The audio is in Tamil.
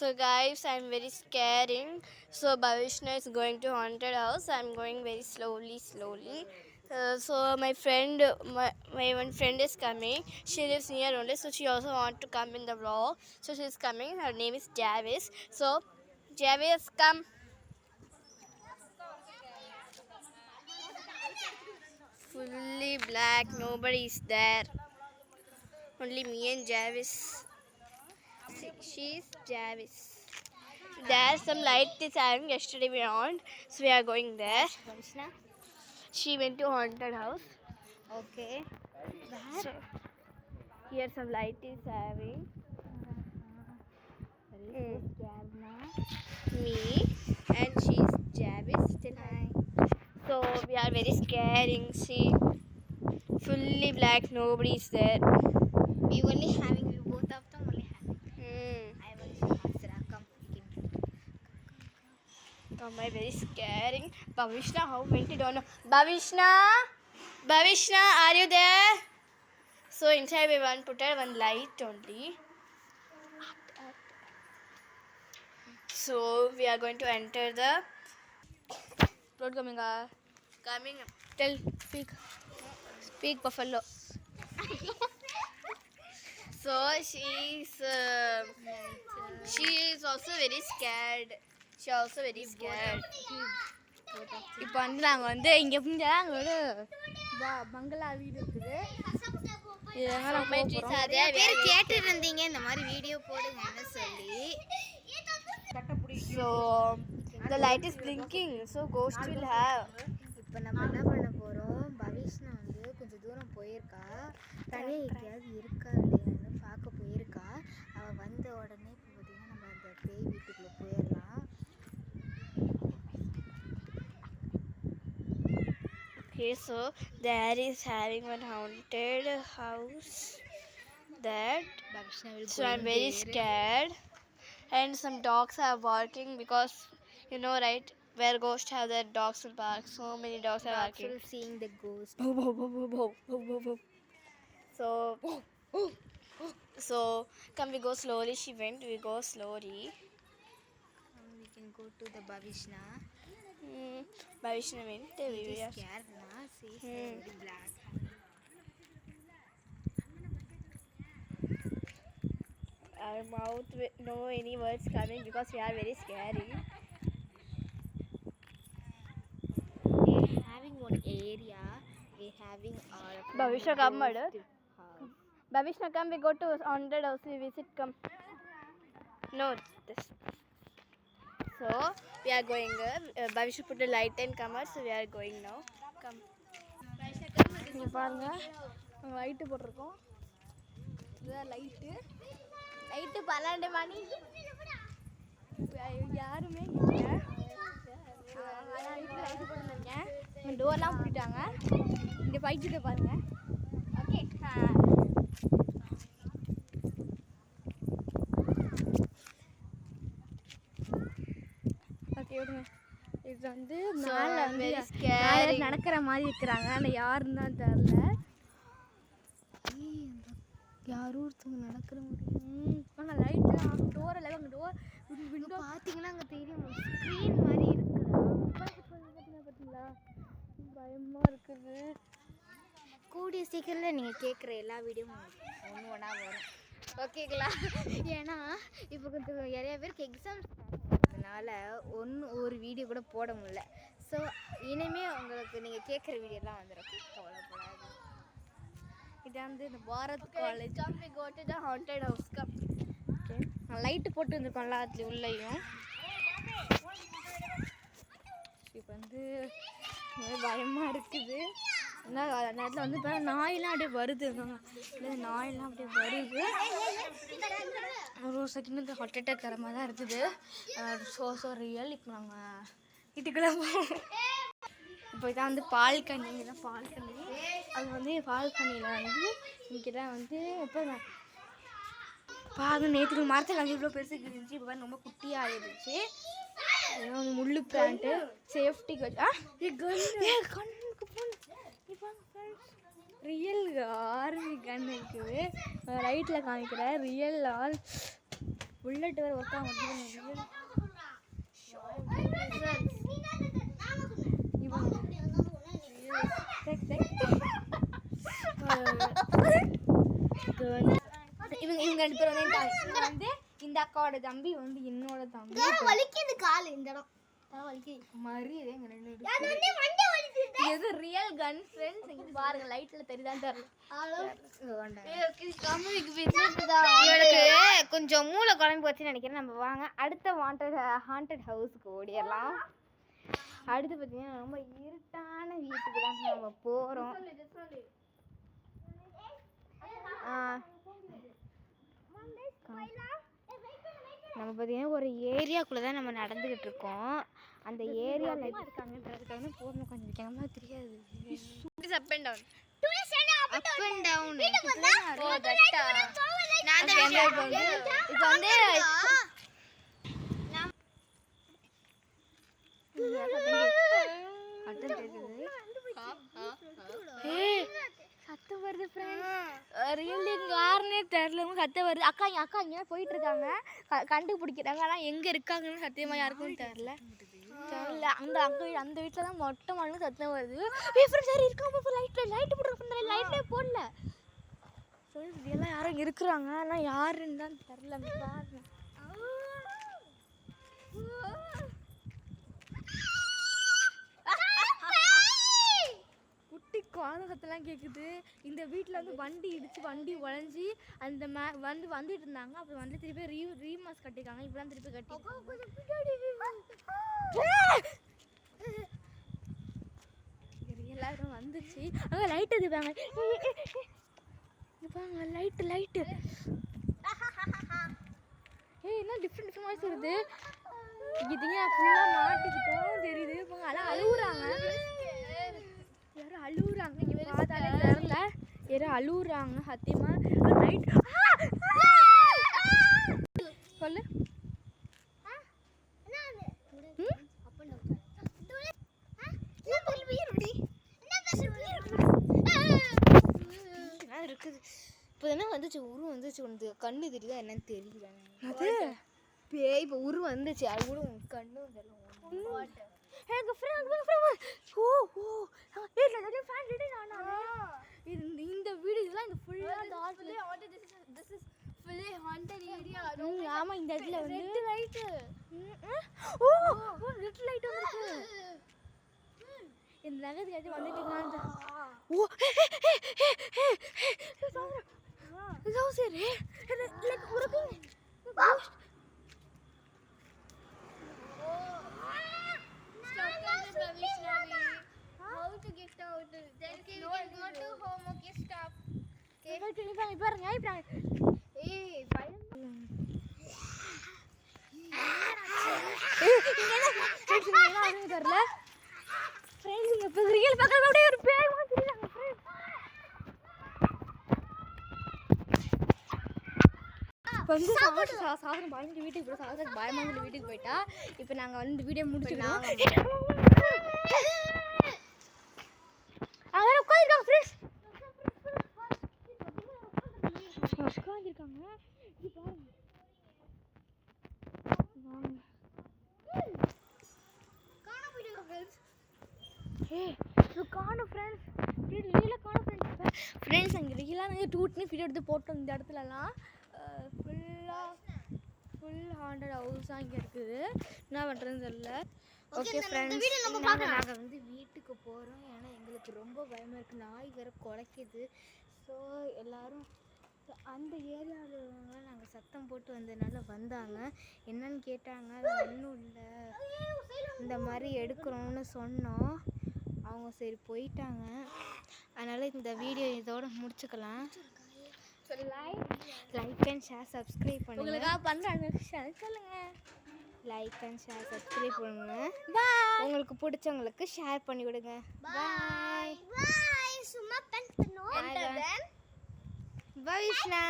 So guys, I'm very scaring. So Bhavishna is going to haunted house. I'm going very slowly. So my one friend is coming. She lives near only, so she also want to come in the vlog. So she's coming. Her name is Javis. So Javis, come. Fully black. Nobody is there. Only me and Javis. She's Javis. There's some light is having yesterday we on, so we are going there. Bhavishna? She went to haunted house. Okay. So here some light is having Scared na? me and she's Javis. Still hi. So we are very scaring. See, fully black. Nobody is there. We both of them only having. I will Asra, come. Oh my, very scaring. Bhavishna, how went it on? Bhavishna, are you there? So inside we want put one light only. So we are going to enter the road coming. Tell, speak buffalo. So she is also very scared. She also very scared. இப்போ வந்து நாங்கள் வந்து இங்கே அங்கே பங்களா வீடு இருக்குது. பேர் கேட்டு இருந்தீங்க இந்த மாதிரி வீடியோ போடுங்கன்னு சொல்லி. So the light is blinking, so ghost will have. இப்போ நம்ம என்ன பண்ண போகிறோம், பவிஷ்ணா வந்து கொஞ்சம் தூரம் போயிருக்கா, தனியாக எங்கேயாவது இருக்கா இல்லையான்னு பார்க்க போயிருக்கா. அவள் வந்த உடனே இப்போ பார்த்தீங்கன்னா நம்ம அந்த பேய் வீட்டுக்குள்ளே போயிடலாம். Okay, so there is having one haunted house that. So I'm very scared, and some dogs are barking because you know, right, where ghosts have their dogs will bark. So many dogs are barking. Seeing the ghost. So come, we go slowly. She went. We go slowly. We can go to the Bhavishna. Bhavishna went. We are scared na. See, very black. Our mouth with no any words coming because we are very scary. We're having one area. We're having our Bhavishna come, mother. Bhavishna come. We go to haunted house. We visit. Come. No, this. So we are going. Bhavishna put the light and come out. So we are going now. Come. Bhavishna come. இங்கே பாருங்க, நாங்கள் லைட்டு போட்டிருக்கோம். இதுதான் லைட்டு 12 மணி. யாருமே இல்லை. லைட்டு போட்டுருக்கேன். இங்கே டோர்லாம் பூட்டிட்டாங்க. இங்கே பைக்கிட்ட பாருங்க. ஓகே, ஓகே விடுங்க. இது வந்து மேலே நடக்கிற மாதிரி இருக்கிறாங்க. ஆனால் யாருன்னு தான் தெரில. யாரும் ஒருத்தவங்க நடக்கிற முடியும். ஆனால் லைட்டு டோரில் அங்கே டோர் விண்டோ பார்த்தீங்கன்னா அங்கே தெரியும். ஸ்க்ரீன் மாதிரி இருக்குதா பார்த்தீங்களா? பயமாக இருக்குது. கூடிய சீக்கிரத்தில் நீங்கள் கேட்குற எல்லா வீடியோவும் ஒன்று ஒன்றா வரும். ஓகேங்களா? ஏன்னா இப்போ கொஞ்சம் நிறைய பேருக்கு எக்ஸாம் அதனால் ஒரு வீடியோ கூட போட முடியல. ஸோ இனிமேல் உங்களுக்கு நீங்கள் கேட்குற வீடியோலாம் வந்துடும். கவலைப்படாது. இதான் வந்து இந்த Bharat college. We go to the haunted house. Come. Okay, light போட்டு வந்துருக்கோம் எல்லாத்துலேயும் உள்ளேயும். இப்போ வந்து பயமாக இருக்குது. ஏன்னா அந்த நேரத்தில் வந்து இப்போ நாயெல்லாம் அப்படியே வருது. இல்லை நாயெல்லாம் அப்படியே வருது. ஒரு செகண்ட் ஹார்ட் அட்டாக் தர மாதிரி தான் இருக்குது. So real. இப்போ நாங்கள் வீட்டுக்குள்ளே இப்போ இதான் வந்து பால்கனி. இதுதான் பால்கனி. அது வந்து பால்கனியில் வந்து இங்கே தான் வந்து இப்போ பாருங்க, நேற்று மரத்தில் வந்து இவ்வளோ பெருசுக்கு இருந்துச்சு. இப்போ வந்து ரொம்ப குட்டியாக ஆகிடுச்சு. வந்து முள்ளு பிளான்ட்டு சேஃப்டி கண்ணுக்கு போன். ரியல் ஆர்மி கன் இருக்குது. ரைட்டில் காமிக்கிற ரியல் ஆல் புல்லட் வேறு ஒர்க் ஆக மாட்டேங்குது. இவங்க 2 பேர் வந்து இந்த அக்காவோட தம்பி வந்து என்னோட தம்பி. வலிக்குது கால் இந்த இடம் மரியாதை எங்க 2 இது ரியல் கன் ஃப்ரெண்ட்ஸ். இங்க பாருங்க லைட்ல தெரியுதான்னு தெரியல. இவளுக்கு கொஞ்சம் மூளை குழம்பு போச்சுன்னு நினைக்கிறேன். நம்ம வாங்க அடுத்த ஹாண்டட் ஹவுஸ்க்கு ஓடிடலாம். அடுத்து பார்த்தீங்கன்னா ரொம்ப இருட்டான வீட்டுக்கு தான் நம்ம போகிறோம். நம்ம பார்த்தீங்கன்னா ஒரு ஏரியாக்குள்ளே தான் நம்ம நடந்துக்கிட்டு இருக்கோம். அந்த ஏரியா லைட் இருக்காங்கன்றதுக்காக போகணும். கொஞ்சம் கேமரா தெரியாது. Up and down up and down இப்போ வந்து சத்தம் வருது ரியலி யாருன்னே தெரியல. சத்தம் வருது. அக்கா இங்கே போயிட்டு இருக்காங்க. கண்டுபிடிக்கிறாங்க. ஆனால் எங்கே இருக்காங்கன்னு சத்தியமாக யாருக்கும் தெரியல. அந்த வீட்டில் தான் மொட்டை மாடலும் சத்தம் வருது. சரி இருக்காம லைட்டு போடுற லைட்லேயே போடல. எல்லாம் யாரும் இருக்கிறாங்க. ஆனால் யாருன்னு தான் தெரில. பாருங்க குட்டி குழந்தை சத்தெல்லாம் கேட்குது. இந்த வீட்டில் வந்து வண்டி இடிச்சு வண்டி உடஞ்சி அந்த வந்துட்டு இருந்தாங்க. அப்புறம் வந்து திருப்பி ரீமாஸ் கட்டிருக்காங்க. இப்படிலாம் திருப்பி கட்டி எல்லாரும் வந்துச்சு. அங்கே லைட் எதுப்பாங்க லைட்டு என்ன டிஃப்ரெண்ட் வாய்ஸ் வருது. இதுங்க ஃபுல்லாக மாட்டிக்கிட்டோம் தெரியுது. அதெல்லாம் அழுகுறாங்க. யாரும் அழுகுறாங்க. இங்கே பார்த்தாலே தெரில. யாரும் அழுகுறாங்க சத்தியமா. லைட் சொல்லு. இருக்குது. இப்போ தானே வந்துச்சு உருவம் வந்துச்சு. உனக்கு கண்ணு தெரியுதா என்னன்னு தெரியல. அது பேய் இப்போ உருவம் வந்துச்சு. அது கூட உனக்கு கண்ணும் தெரியல. இந்த வீடு இதெல்லாம் இந்த ஃபுல்லாக ஆமா இந்த இடத்துல வந்து ரெட் லைட் வந்துருக்கு. இந்த நகத்துக்கு வந்துட்டு சரி தெரியல. ரியல் பக்கம் அப்படியே ஒரு பேய் மாத்திருக்காங்க. வந்து சாதனம் பயந்து வீட்டுக்கு போய் சாதனம் பயமாக வீட்டுக்கு போயிட்டா. இப்போ நாங்கள் வந்து வீடியோ முடிச்சுக்கலாம். அங்கே உட்காந்துருக்காங்க ஃப்ரெண்ட்ஸ். உட்காந்துருக்காங்க. இது பாருங்க. காணும் ஃப்ரெண்ட்ஸ். ரியலாக காணும் ஃப்ரெண்ட்ஸ். அங்கே ரியலாக டூட்னு வீடியோ எடுத்து போட்டோம். இந்த இடத்துலலாம் ஃபுல் ஹாண்டட் ஹவுஸாக இங்கே இருக்குது. என்ன பண்ணுறதுன்னு தெரியல. ஓகே ஃப்ரெண்ட்ஸ் நாங்கள் வந்து வீட்டுக்கு போகிறோம். ஏன்னா எங்களுக்கு ரொம்ப பயமாக இருக்குது. நாய் வேறு குலைக்குது. ஸோ எல்லோரும் அந்த ஏரியாவில் நாங்கள் சத்தம் போட்டு வந்ததுனால வந்தாங்க. என்னன்னு கேட்டாங்க. அது ஒன்றும் இல்லை இந்த மாதிரி எடுக்கிறோன்னு சொன்னோம். அவங்க சரி போயிட்டாங்க. அதனால் இந்த வீடியோ இதோட முடிச்சுக்கலாம். லைக் அண்ட் ஷேர் சப்ஸ்கிரைப் பண்ணுங்க. உங்களுக்காக பண்ணுறாங்க சொல்லுங்கள். லைக் அண்ட் ஷேர் சப்ஸ்கிரைப் பண்ணுங்க. உங்களுக்கு பிடிச்சவங்களுக்கு ஷேர் பண்ணி விடுங்க. பாய் பாய். சும்மா பண்ணணும். பாய் விஷ்ணா.